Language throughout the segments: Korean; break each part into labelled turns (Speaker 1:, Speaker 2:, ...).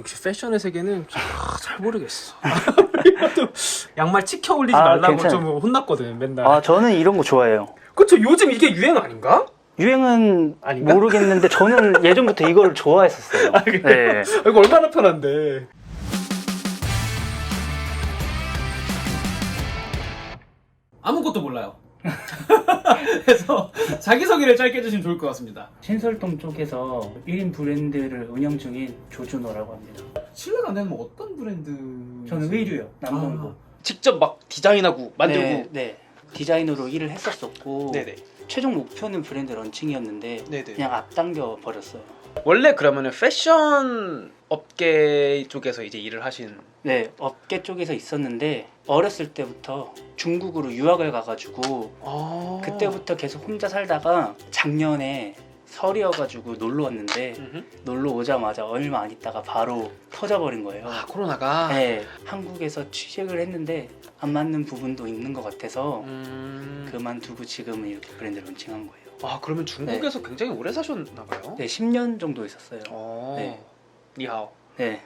Speaker 1: 역시 패션의 세계는 잘 모르겠어. 양말 치켜 올리지 말라고 좀 혼났거든 맨날.
Speaker 2: 아 저는 이런 거 좋아해요.
Speaker 1: 그쵸, 요즘 이게 유행 아닌가?
Speaker 2: 유행은
Speaker 1: 아닌가?
Speaker 2: 모르겠는데 저는 예전부터 이걸 좋아했었어요.
Speaker 1: 그래? 네. 이거 얼마나 편한데. 아무것도 몰라요. 그래서 자기소개를 짧게 해주시면 좋을 것 같습니다.
Speaker 2: 신설동 쪽에서 1인 브랜드를 운영 중인 조준호라고 합니다.
Speaker 1: 실례가 안 되면 뭐 어떤 브랜드?
Speaker 2: 저는 의류요, 남동구.
Speaker 1: 직접 막 디자인하고 만들고.
Speaker 2: 네. 디자이너로 일을 했었었고
Speaker 1: 네네.
Speaker 2: 최종 목표는 브랜드 런칭이었는데
Speaker 1: 네네.
Speaker 2: 그냥 앞당겨 버렸어요.
Speaker 1: 원래 그러면은 패션 업계 쪽에서 이제 일을 하신.
Speaker 2: 네, 업계 쪽에서 있었는데 어렸을 때부터 중국으로 유학을 가가지고 그때부터 계속 혼자 살다가 작년에 설이어가지고 놀러 왔는데 놀러 오자마자 얼마 안 있다가 바로 터져버린 거예요.
Speaker 1: 아, 코로나가.
Speaker 2: 네, 한국에서 취직을 했는데 안 맞는 부분도 있는 것 같아서 그만두고 지금은 이렇게 브랜드 런칭한 거예요.
Speaker 1: 아, 그러면 중국에서 굉장히 오래 사셨나 봐요.
Speaker 2: 네, 10년 정도 있었어요.
Speaker 1: 네. 니하오.
Speaker 2: 네.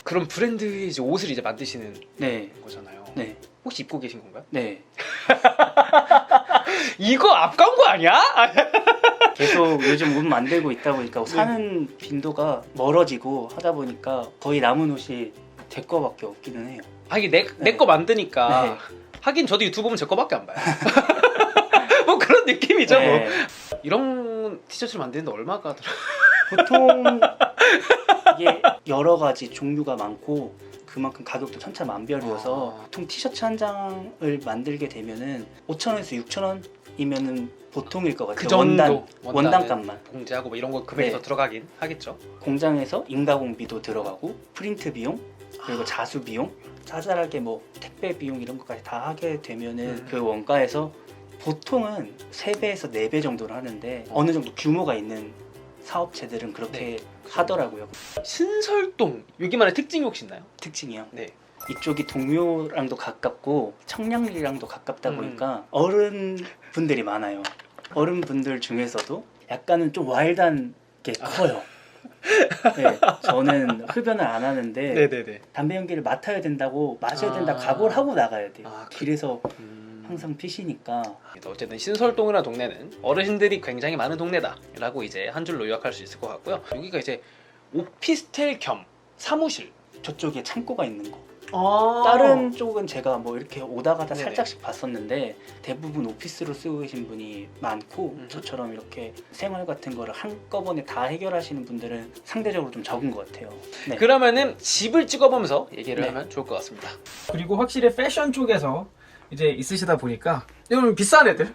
Speaker 1: 그럼 브랜드의 이제 옷을 이제 만드시는
Speaker 2: 네.
Speaker 1: 거잖아요.
Speaker 2: 네.
Speaker 1: 혹시 입고 계신 건가요?
Speaker 2: 네.
Speaker 1: 이거 앞 광고 아니야?
Speaker 2: 계속 요즘 옷 만들고 있다 보니까 사는 빈도가 멀어지고 하다 보니까 거의 남은 옷이 제 거밖에 없기는 해요.
Speaker 1: 하긴 내 거 만드니까.
Speaker 2: 네.
Speaker 1: 하긴 저도 유튜브 보면 제 거밖에 안 봐요. 뭐 그런 느낌이죠.
Speaker 2: 네.
Speaker 1: 뭐. 이런 티셔츠를 만드는데 얼마가 들어요?
Speaker 2: 보통 이게 여러 가지 종류가 많고 그만큼 가격도 천차만별이어서 보통 티셔츠 한 장을 만들게 되면은 5,000원에서 6,000원이면은 보통일 것 같아요.
Speaker 1: 그 정도.
Speaker 2: 원단값만.
Speaker 1: 봉제하고 뭐 이런 거 금액이
Speaker 2: 네.
Speaker 1: 더 들어가긴 하겠죠.
Speaker 2: 공장에서 인가공비도 들어가고 프린트 비용 그리고 자수 비용 자잘하게 뭐 택배 비용 이런 것까지 다 하게 되면은 그 원가에서 보통은 3배에서 4배 정도를 하는데 어느 정도 규모가 있는 사업체들은 그렇게 하더라고요.
Speaker 1: 신설동 여기만의 특징이 혹시 있나요?
Speaker 2: 특징이요.
Speaker 1: 네.
Speaker 2: 이쪽이 동묘랑도 가깝고 청량리랑도 가깝다 보니까 어른분들이 많아요. 어른분들 중에서도 약간은 좀 와일드한 게 커요. 네, 저는 흡연을 안 하는데
Speaker 1: 네네네.
Speaker 2: 담배 연기를 맡아야 된다고 마셔야 된다 각오를 하고 나가야 돼요. 그래서 항상 피시니까.
Speaker 1: 어쨌든 신설동이라는 동네는 어르신들이 굉장히 많은 동네다라고 이제 한 줄로 요약할 수 있을 것 같고요. 여기가 이제 오피스텔 겸 사무실.
Speaker 2: 저쪽에 창고가 있는 거.
Speaker 1: 아~
Speaker 2: 다른 쪽은 제가 뭐 이렇게 오다 가다
Speaker 1: 네네.
Speaker 2: 살짝씩 봤었는데 대부분 오피스로 쓰고 계신 분이 많고 저처럼 이렇게 생활 같은 거를 한꺼번에 다 해결하시는 분들은 상대적으로 좀 적은 것 같아요. 네.
Speaker 1: 그러면은 집을 찍어보면서 얘기를
Speaker 2: 네.
Speaker 1: 하면 좋을 것 같습니다.
Speaker 3: 그리고 확실히 패션 쪽에서 이제 있으시다 보니까 이런 비싼 애들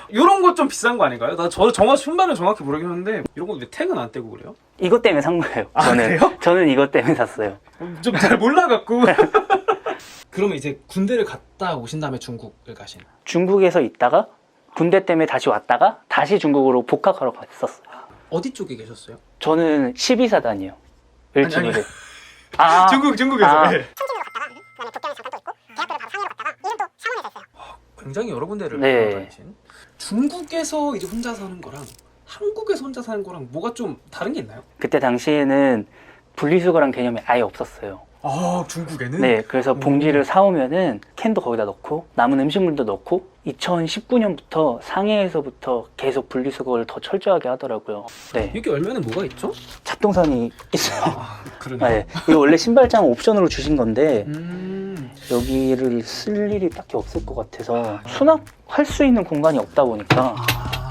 Speaker 3: 이런 거 좀 비싼 거 아닌가요? 저 정확히 순반은 정확히 모르겠는데 이런 거 왜 태그는 안 떼고 그래요?
Speaker 2: 이것 때문에 산 거예요.
Speaker 3: 그래요?
Speaker 2: 저는 이것 때문에 샀어요.
Speaker 3: 좀 잘 몰라갖고. 그러면 이제 군대를 갔다 오신 다음에 중국을 가신.
Speaker 2: 중국에서 있다가 군대 때문에 다시 왔다가 다시 중국으로 복학하러 갔었어요.
Speaker 3: 어디 쪽에 계셨어요?
Speaker 2: 저는 12사단이요.
Speaker 3: 아니. 중국에서. 네. 굉장히 여러 군데를
Speaker 2: 네.
Speaker 3: 다니신. 중국에서 이제 혼자 사는 거랑 한국에서 혼자 사는 거랑 뭐가 좀 다른 게 있나요?
Speaker 2: 그때 당시에는 분리수거란 개념이 아예 없었어요.
Speaker 3: 아, 중국에는?
Speaker 2: 네, 그래서 봉지를 사오면은 캔도 거기다 넣고 남은 음식물도 넣고 2019년부터 상해에서부터 계속 분리수거를 더 철저하게 하더라고요. 네,
Speaker 3: 여기 열면은 뭐가 있죠?
Speaker 2: 잡동사니 있어요.
Speaker 3: 그러네.
Speaker 2: 네, 이거 원래 신발장 옵션으로 주신 건데
Speaker 3: 음.
Speaker 2: 여기를 쓸 일이 딱히 없을 것 같아서 수납할 수 있는 공간이 없다 보니까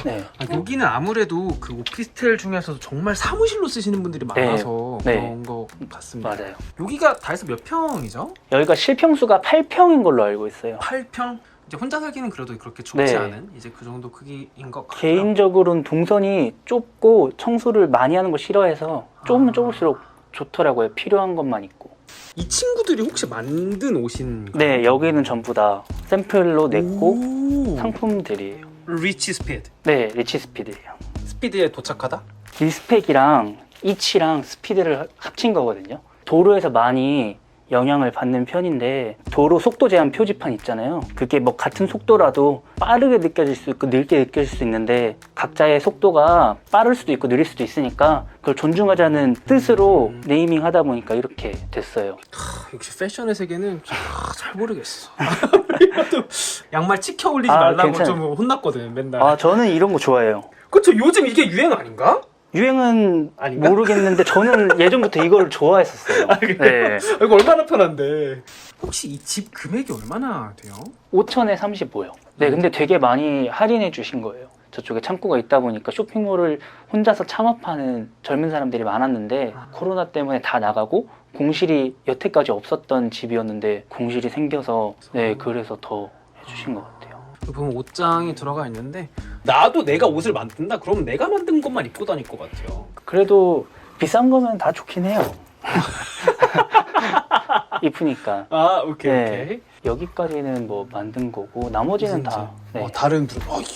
Speaker 2: 네.
Speaker 3: 여기는 아무래도 그 오피스텔 중에서도 정말 사무실로 쓰시는 분들이 많아서
Speaker 2: 네.
Speaker 3: 그런 거 같습니다.
Speaker 2: 맞아요.
Speaker 3: 여기가 다 해서 몇 평이죠?
Speaker 2: 여기가 실평수가 8평인 걸로 알고 있어요.
Speaker 3: 8평? 이제 혼자 살기는 그래도 그렇게 좁지
Speaker 2: 네.
Speaker 3: 않은 이제 그 정도 크기인 것 같고요.
Speaker 2: 개인적으로는 동선이 좁고 청소를 많이 하는 거 싫어해서 좁으면 좁을수록 좋더라고요. 필요한 것만 있고.
Speaker 3: 이 친구들이 혹시 만든 옷인
Speaker 2: 네, 여기는 전부 다 샘플로 냈고
Speaker 3: 오.
Speaker 2: 상품들이에요.
Speaker 3: 리치 스피드.
Speaker 2: 네, 리치 스피드예요.
Speaker 3: 스피드에 도착하다?
Speaker 2: 이 스펙이랑 이치랑 스피드를 합친 거거든요. 도로에서 많이 영향을 받는 편인데 도로 속도 제한 표지판 있잖아요. 그게 뭐 같은 속도라도 빠르게 느껴질 수 있고 느리게 느껴질 수 있는데 각자의 속도가 빠를 수도 있고 느릴 수도 있으니까 그걸 존중하자는 뜻으로 네이밍 하다 보니까 이렇게 됐어요.
Speaker 3: 역시 패션의 세계는 잘 모르겠어. 양말 치켜 올리지
Speaker 2: 아,
Speaker 3: 말라고
Speaker 2: 괜찮아요.
Speaker 3: 좀 혼났거든 맨날.
Speaker 2: 아, 저는 이런 거 좋아해요.
Speaker 3: 그쵸, 요즘 이게 유행 아닌가?
Speaker 2: 유행은
Speaker 3: 아닌가?
Speaker 2: 모르겠는데 저는 예전부터 이걸 좋아했었어요. 네.
Speaker 3: 이거 얼마나 편한데. 혹시 이 집 금액이 얼마나 돼요?
Speaker 2: 5천에 35요. 네, 근데 되게 많이 할인해 주신 거예요. 저쪽에 창고가 있다 보니까 쇼핑몰을 혼자서 창업하는 젊은 사람들이 많았는데 코로나 때문에 다 나가고 공실이 여태까지 없었던 집이었는데 공실이 생겨서 네, 그래서 더 해주신 것 같아요.
Speaker 3: 보면 옷장이 들어가 있는데 나도 내가 옷을 만든다 그러면 내가 만든 것만 입고 다닐 것 같아요.
Speaker 2: 그래도 비싼 거면 다 좋긴 해요. 이쁘니까.
Speaker 3: 아, 오케이.
Speaker 2: 네.
Speaker 3: 오케이.
Speaker 2: 여기까지는 뭐 만든 거고 나머지는 다 네.
Speaker 3: 다른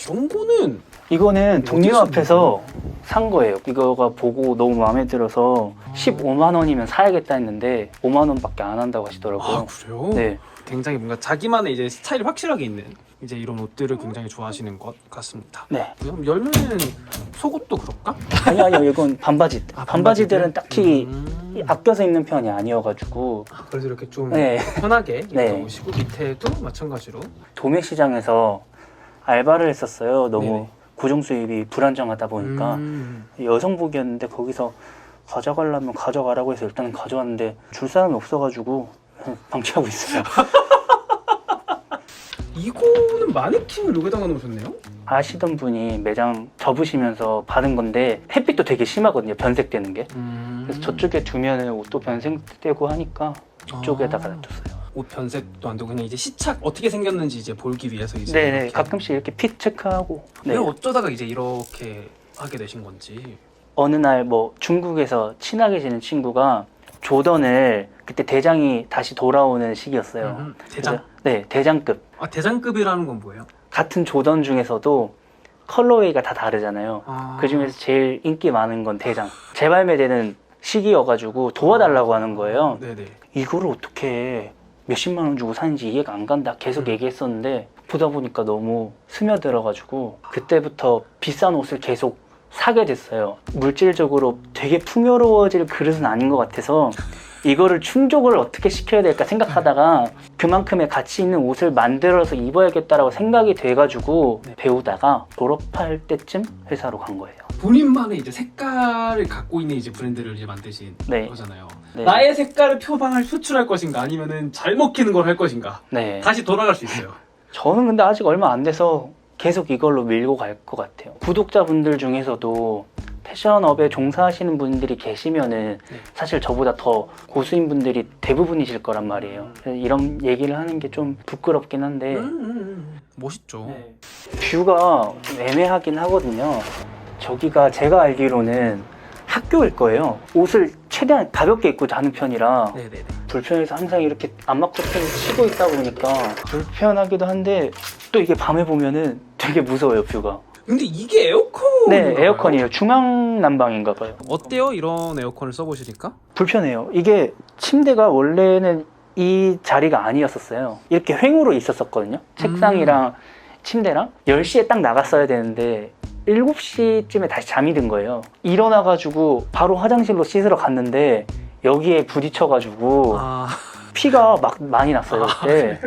Speaker 3: 이런 거는
Speaker 2: 이거는 동료
Speaker 3: 어디서
Speaker 2: 앞에서 산 거예요. 이거가 보고 너무 마음에 들어서 15만 원이면 사야겠다 했는데 5만 원밖에 안 한다고 하시더라고요.
Speaker 3: 아, 그래요?
Speaker 2: 네.
Speaker 3: 굉장히 뭔가 자기만의 이제 스타일이 확실하게 있는 이제 이런 옷들을 굉장히 좋아하시는 것 같습니다.
Speaker 2: 네.
Speaker 3: 그럼 열면은 속옷도 그럴까?
Speaker 2: 아니요, 이건 반바지. 반바지들은 딱히
Speaker 3: 음.
Speaker 2: 아껴서 입는 편이 아니어가지고
Speaker 3: 그래서 이렇게 좀
Speaker 2: 네.
Speaker 3: 편하게
Speaker 2: 네.
Speaker 3: 입어보시고 밑에도 마찬가지로.
Speaker 2: 도매시장에서 알바를 했었어요. 너무
Speaker 3: 네네.
Speaker 2: 고정 수입이 불안정하다 보니까 여성복이었는데 거기서 가져가려면 가져가라고 해서 일단 가져왔는데 줄 사람이 없어가지고 방치하고 있어요.
Speaker 3: 이거는 마네킹을 여기다가 놓으셨네요?
Speaker 2: 아시던 분이 매장 접으시면서 받은 건데 햇빛도 되게 심하거든요. 변색되는 게. 그래서 저쪽에 두면은 옷도 변색되고 하니까 이쪽에다가 놔뒀어요.
Speaker 3: 옷 변색도 안 되고 그냥 이제 시착 어떻게 생겼는지 이제 보기 위해서 이제
Speaker 2: 네네.
Speaker 3: 이렇게.
Speaker 2: 가끔씩 이렇게 핏 체크하고. 네.
Speaker 3: 왜 어쩌다가 이제 이렇게 하게 되신 건지.
Speaker 2: 어느 날 뭐 중국에서 친하게 지낸 친구가 조던을 그때 대장이 다시 돌아오는 시기였어요.
Speaker 3: 대장?
Speaker 2: 그래서, 네, 대장급.
Speaker 3: 아, 대장급이라는 건 뭐예요?
Speaker 2: 같은 조던 중에서도 컬러웨이가 다 다르잖아요.
Speaker 3: 아.
Speaker 2: 그 중에서 제일 인기 많은 건 대장. 재발매되는 시기여가지고 도와달라고 하는 거예요.
Speaker 3: 네네.
Speaker 2: 이거를 어떻게 몇십만 원 주고 사는지 이해가 안 간다 계속 얘기했었는데 보다 보니까 너무 스며들어가지고 그때부터 비싼 옷을 계속 사게 됐어요. 물질적으로 되게 풍요로워질 그릇은 아닌 것 같아서 이거를 충족을 어떻게 시켜야 될까 생각하다가 그만큼의 가치 있는 옷을 만들어서 입어야겠다라고 생각이 돼가지고 배우다가 졸업할 때쯤 회사로 간 거예요.
Speaker 3: 본인만의 이제 색깔을 갖고 있는 이제 브랜드를 이제 만드신
Speaker 2: 네.
Speaker 3: 거잖아요.
Speaker 2: 네.
Speaker 3: 나의 색깔을 표출할 것인가 아니면은 잘 먹히는 걸 할 것인가.
Speaker 2: 네.
Speaker 3: 다시 돌아갈 수 있어요.
Speaker 2: 저는 근데 아직 얼마 안 돼서 계속 이걸로 밀고 갈 것 같아요. 구독자분들 중에서도 패션업에 종사하시는 분들이 계시면은 사실 저보다 더 고수인 분들이 대부분이실 거란 말이에요. 그래서 이런 얘기를 하는 게 좀 부끄럽긴 한데
Speaker 3: 멋있죠.
Speaker 2: 네. 뷰가 좀 애매하긴 하거든요. 저기가 제가 알기로는 학교일 거예요. 옷을 최대한 가볍게 입고 자는 편이라
Speaker 3: 네네네.
Speaker 2: 불편해서 항상 이렇게 안막 커튼을 치고 있다 보니까 불편하기도 한데 또 이게 밤에 보면은 되게 무서워요, 뷰가.
Speaker 3: 근데 이게 에어컨?
Speaker 2: 네, 에어컨이에요. 중앙 난방인가 봐요.
Speaker 3: 어때요? 이런 에어컨을 써보시니까?
Speaker 2: 불편해요. 이게 침대가 원래는 이 자리가 아니었었어요. 이렇게 횡으로 있었었거든요. 책상이랑 침대랑 10시에 딱 나갔어야 되는데 7시쯤에 다시 잠이 든 거예요. 일어나가지고 바로 화장실로 씻으러 갔는데 여기에 부딪혀가지고 피가 막 많이 났어요. 그때.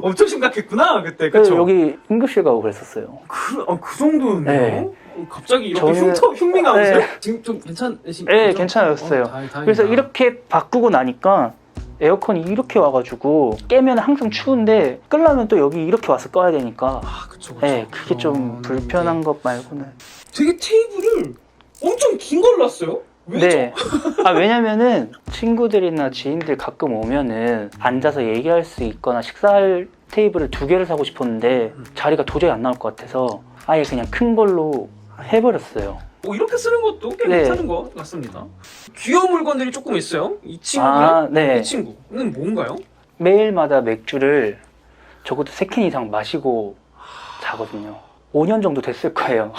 Speaker 3: 엄청 심각했구나 그때.
Speaker 2: 그래서
Speaker 3: 그쵸?
Speaker 2: 여기 응급실 가고 그랬었어요.
Speaker 3: 그 정도였네요.
Speaker 2: 네.
Speaker 3: 갑자기 이렇게
Speaker 2: 저는-
Speaker 3: 흉밍하면서요?
Speaker 2: 네.
Speaker 3: 지금 좀 괜찮으신
Speaker 2: 네,
Speaker 3: 거죠?
Speaker 2: 괜찮았어요.
Speaker 3: 다행이다.
Speaker 2: 그래서 이렇게 바꾸고 나니까 에어컨이 이렇게 와가지고 깨면 항상 추운데 끌려면 또 여기 이렇게 와서 꺼야 되니까
Speaker 3: 그쵸.
Speaker 2: 네, 그게 좀 불편한 것 말고는.
Speaker 3: 되게 테이블을 엄청 긴 걸 놨어요? 왜죠?
Speaker 2: 네. 왜냐면은 친구들이나 지인들 가끔 오면은 앉아서 얘기할 수 있거나 식사할 테이블을 2개를 사고 싶었는데 자리가 도저히 안 나올 것 같아서 아예 그냥 큰 걸로 해버렸어요.
Speaker 3: 이렇게 쓰는 것도 꽤
Speaker 2: 네.
Speaker 3: 괜찮은 것 같습니다. 귀여운 물건들이 조금 있어요. 이 친구는
Speaker 2: 네.
Speaker 3: 이 친구는 뭔가요? 매일마다
Speaker 2: 매일마다 맥주를 적어도 3캔 이상 마시고 자거든요. 5년 정도 됐을 거예요.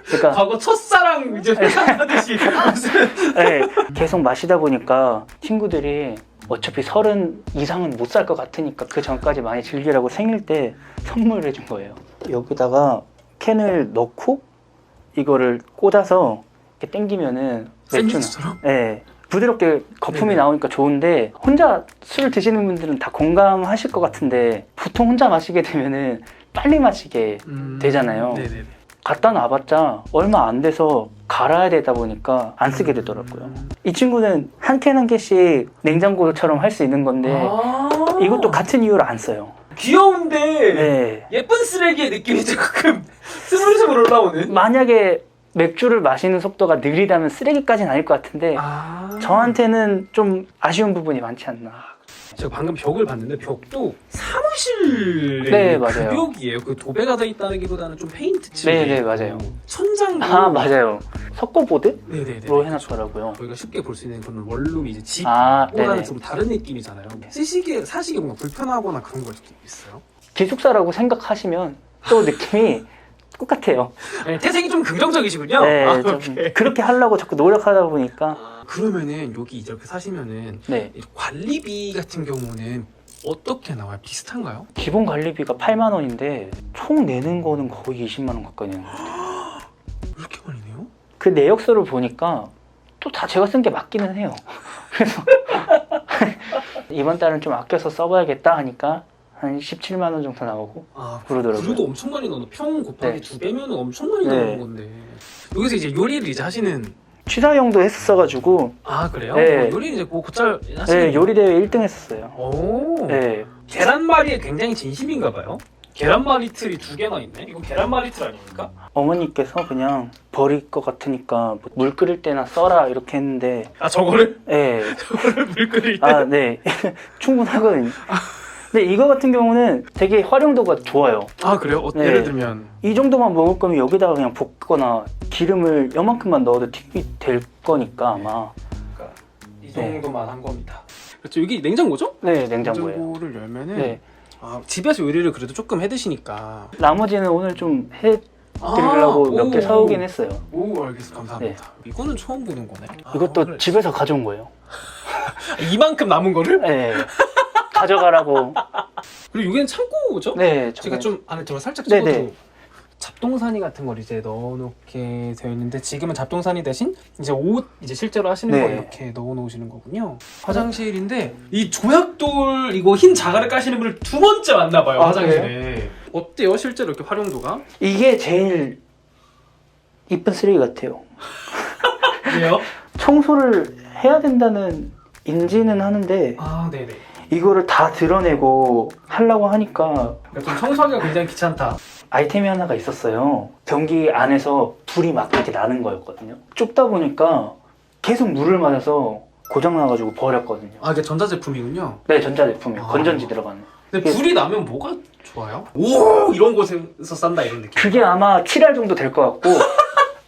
Speaker 2: 그러니까
Speaker 3: 과거 첫사랑 이제 회상하듯이 무슨
Speaker 2: 네, 계속 마시다 보니까 친구들이 어차피 30 이상은 못 살 것 같으니까 그 전까지 많이 즐기라고 생일 때 선물을 해준 거예요. 여기다가 캔을 넣고 이거를 꽂아서 이렇게 당기면은
Speaker 3: 샌드위치처럼?
Speaker 2: 네. 부드럽게 거품이
Speaker 3: 네네.
Speaker 2: 나오니까 좋은데 혼자 술 드시는 분들은 다 공감하실 것 같은데 보통 혼자 마시게 되면은 빨리 마시게 되잖아요.
Speaker 3: 네네네.
Speaker 2: 갖다 놔봤자 얼마 안 돼서 갈아야 되다 보니까 안 쓰게 되더라고요. 이 친구는 한 캔 한 개씩 냉장고처럼 할 수 있는 건데 이것도 같은 이유로 안 써요.
Speaker 3: 귀여운데
Speaker 2: 네.
Speaker 3: 예쁜 쓰레기의 느낌이 조금 스물스물 올라오는.
Speaker 2: 만약에 맥주를 마시는 속도가 느리다면 쓰레기까지는 아닐 것 같은데 저한테는 좀 아쉬운 부분이 많지 않나.
Speaker 3: 제가 방금 벽을 봤는데 벽도 사무실의
Speaker 2: 네, 맞아요.
Speaker 3: 그 벽이에요. 그 도배가 돼 있다기보다는 좀 페인트 칠이
Speaker 2: 네, 네,
Speaker 3: 있고,
Speaker 2: 맞아요.
Speaker 3: 천장도
Speaker 2: 아 맞아요. 석고보드로
Speaker 3: 네네네.
Speaker 2: 해놨더라고요.
Speaker 3: 저희가 쉽게 볼 수 있는 그런 원룸이 이제
Speaker 2: 아,
Speaker 3: 집보다는
Speaker 2: 네네.
Speaker 3: 좀 다른 느낌이잖아요. 쓰시기에 사시기 뭔가 불편하거나 그런 걸 수도 있어요.
Speaker 2: 기숙사라고 생각하시면 또 느낌이 똑같아요.
Speaker 3: 네, 태생이 좀 긍정적이시군요.
Speaker 2: 네,
Speaker 3: 아,
Speaker 2: 좀
Speaker 3: 오케이.
Speaker 2: 그렇게 하려고 자꾸 노력하다 보니까
Speaker 3: 그러면은 여기 이렇게 사시면은
Speaker 2: 네.
Speaker 3: 이 관리비 같은 경우는 어떻게 나와요? 비슷한가요?
Speaker 2: 기본 관리비가 8만 원인데 총 내는 거는 거의 20만 원 가까이 내는 것 같아요.
Speaker 3: 이렇게 많이 내요?
Speaker 2: 그 내역서를 보니까 또 다 제가 쓴 게 맞기는 해요. 그래서 이번 달은 좀 아껴서 써봐야겠다 하니까 한 17만 원 정도 나오고
Speaker 3: 아,
Speaker 2: 그러더라고요.
Speaker 3: 그래도 엄청 많이 넣어. 평 곱하기
Speaker 2: 네.
Speaker 3: 2배면 엄청 많이
Speaker 2: 네.
Speaker 3: 넣는 건데. 여기서 이제 요리를 이제 하시는.
Speaker 2: 취사용도 했었어가지고
Speaker 3: 아 그래요?
Speaker 2: 네.
Speaker 3: 요리는 이제 뭐 곧잘 하시는.
Speaker 2: 네, 요리대회 1등 했었어요.
Speaker 3: 오.
Speaker 2: 네.
Speaker 3: 계란말이에 굉장히 진심인가 봐요. 계란말이 틀이 2개나 있네. 이거 계란말이 틀 아닙니까?
Speaker 2: 어머니께서 그냥 버릴 것 같으니까 뭐물 끓일 때나 써라 이렇게 했는데
Speaker 3: 아 저거를?
Speaker 2: 네.
Speaker 3: 저거를 물 끓일 때?
Speaker 2: 아, 네. 충분하거든요. 근데 이거 같은 경우는 되게 활용도가 좋아요.
Speaker 3: 아 그래요?
Speaker 2: 네.
Speaker 3: 예를 들면
Speaker 2: 이 정도만 먹을 거면 여기다가 그냥 볶거나 기름을 요만큼만 넣어도 튀김이 될 거니까 아마.
Speaker 3: 그러니까 이 정도만 한 겁니다. 그렇죠. 여기 냉장고죠?
Speaker 2: 네, 냉장고예요.
Speaker 3: 냉장고를 열면은
Speaker 2: 네.
Speaker 3: 아, 집에서 요리를 그래도 조금 해 드시니까
Speaker 2: 나머지는 오늘 좀 해드리려고 몇 개 사오긴 했어요.
Speaker 3: 오 알겠습니다. 감사합니다. 이거는 처음 보는 거네.
Speaker 2: 이것도
Speaker 3: 오늘
Speaker 2: 집에서 가져온 거예요.
Speaker 3: 이만큼 남은 거를?
Speaker 2: 네. 가져가라고.
Speaker 3: 그리고 여기는 창고죠?
Speaker 2: 네.
Speaker 3: 제가 좀 안에 들어 살짝
Speaker 2: 네네.
Speaker 3: 찍어도 잡동사니 같은 걸 이제 넣어놓게 되어 있는데 지금은 잡동사니 대신 이제 옷 이제 실제로 하시는
Speaker 2: 네.
Speaker 3: 거 이렇게 넣어놓으시는 거군요. 화장실인데 이 조약돌 이거 흰 자갈을 까시는 분을 2번째 만나봐요.
Speaker 2: 아,
Speaker 3: 화장실에. 어때요? 실제로 이렇게 활용도가?
Speaker 2: 이게 제일 이쁜 쓰레기 같아요.
Speaker 3: 왜요?
Speaker 2: 청소를 해야 된다는 인지는 하는데
Speaker 3: 아 네네.
Speaker 2: 이거를 다 드러내고 하려고 하니까
Speaker 3: 그러니까 좀 청소하기가 굉장히 귀찮다.
Speaker 2: 아이템이 하나가 있었어요. 변기 안에서 불이 막 이렇게 나는 거였거든요. 좁다 보니까 계속 물을 맞아서 고장 나가지고 버렸거든요.
Speaker 3: 아 이게 전자제품이군요.
Speaker 2: 네, 전자제품이요.
Speaker 3: 아.
Speaker 2: 건전지 들어가는.
Speaker 3: 근데 불이 나면 뭐가 좋아요? 오 이런 곳에서 싼다 이런 느낌.
Speaker 2: 그게 아마 7알 정도 될 것 같고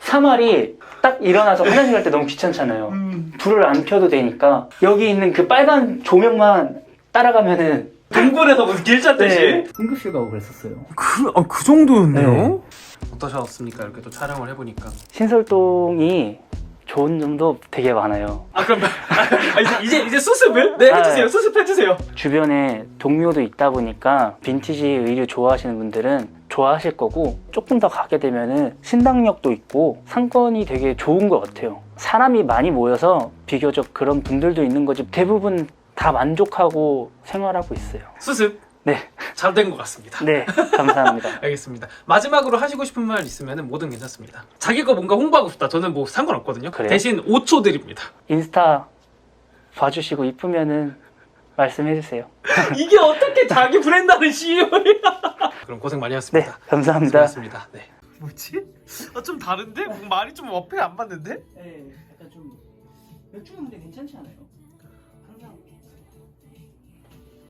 Speaker 2: 3알이 딱 일어나서 화장실 갈 때 너무 귀찮잖아요. 불을 안 켜도 되니까 여기 있는 그 빨간 조명만 따라가면은
Speaker 3: 동굴에서 무슨 길 찾듯이.
Speaker 2: 응급실 가고 그랬었어요.
Speaker 3: 그 정도였네요?
Speaker 2: 네.
Speaker 3: 어떠셨습니까? 이렇게 또 촬영을 해보니까.
Speaker 2: 신설동이 좋은 점도 되게 많아요.
Speaker 3: 아 그럼 이제 수습을? 네 해주세요.
Speaker 2: 아,
Speaker 3: 수습해주세요.
Speaker 2: 주변에 동묘도 있다 보니까 빈티지 의류 좋아하시는 분들은 좋아하실 거고 조금 더 가게 되면은 신당역도 있고 상권이 되게 좋은 것 같아요. 사람이 많이 모여서 비교적 그런 분들도 있는 거지 대부분 다 만족하고 생활하고 있어요.
Speaker 3: 수습
Speaker 2: 네,
Speaker 3: 잘 된 것 같습니다.
Speaker 2: 네, 감사합니다.
Speaker 3: 알겠습니다. 마지막으로 하시고 싶은 말 있으면 뭐든 괜찮습니다. 자기 거 뭔가 홍보하고 싶다. 저는 뭐 상관없거든요.
Speaker 2: 그래요?
Speaker 3: 대신 5초 드립니다.
Speaker 2: 인스타 봐주시고 이쁘면은 말씀해주세요.
Speaker 3: 이게 어떻게 자기 브랜드하는 CEO야? 그럼 고생 많이
Speaker 2: 네,
Speaker 3: 하셨습니다.
Speaker 2: 감사합니다.
Speaker 3: 수고하셨습니다. 네. 뭐지? 좀 다른데? 말이 좀 어필 안 받는데?
Speaker 2: 네, 약간 좀 맥주 근데 괜찮지 않아요?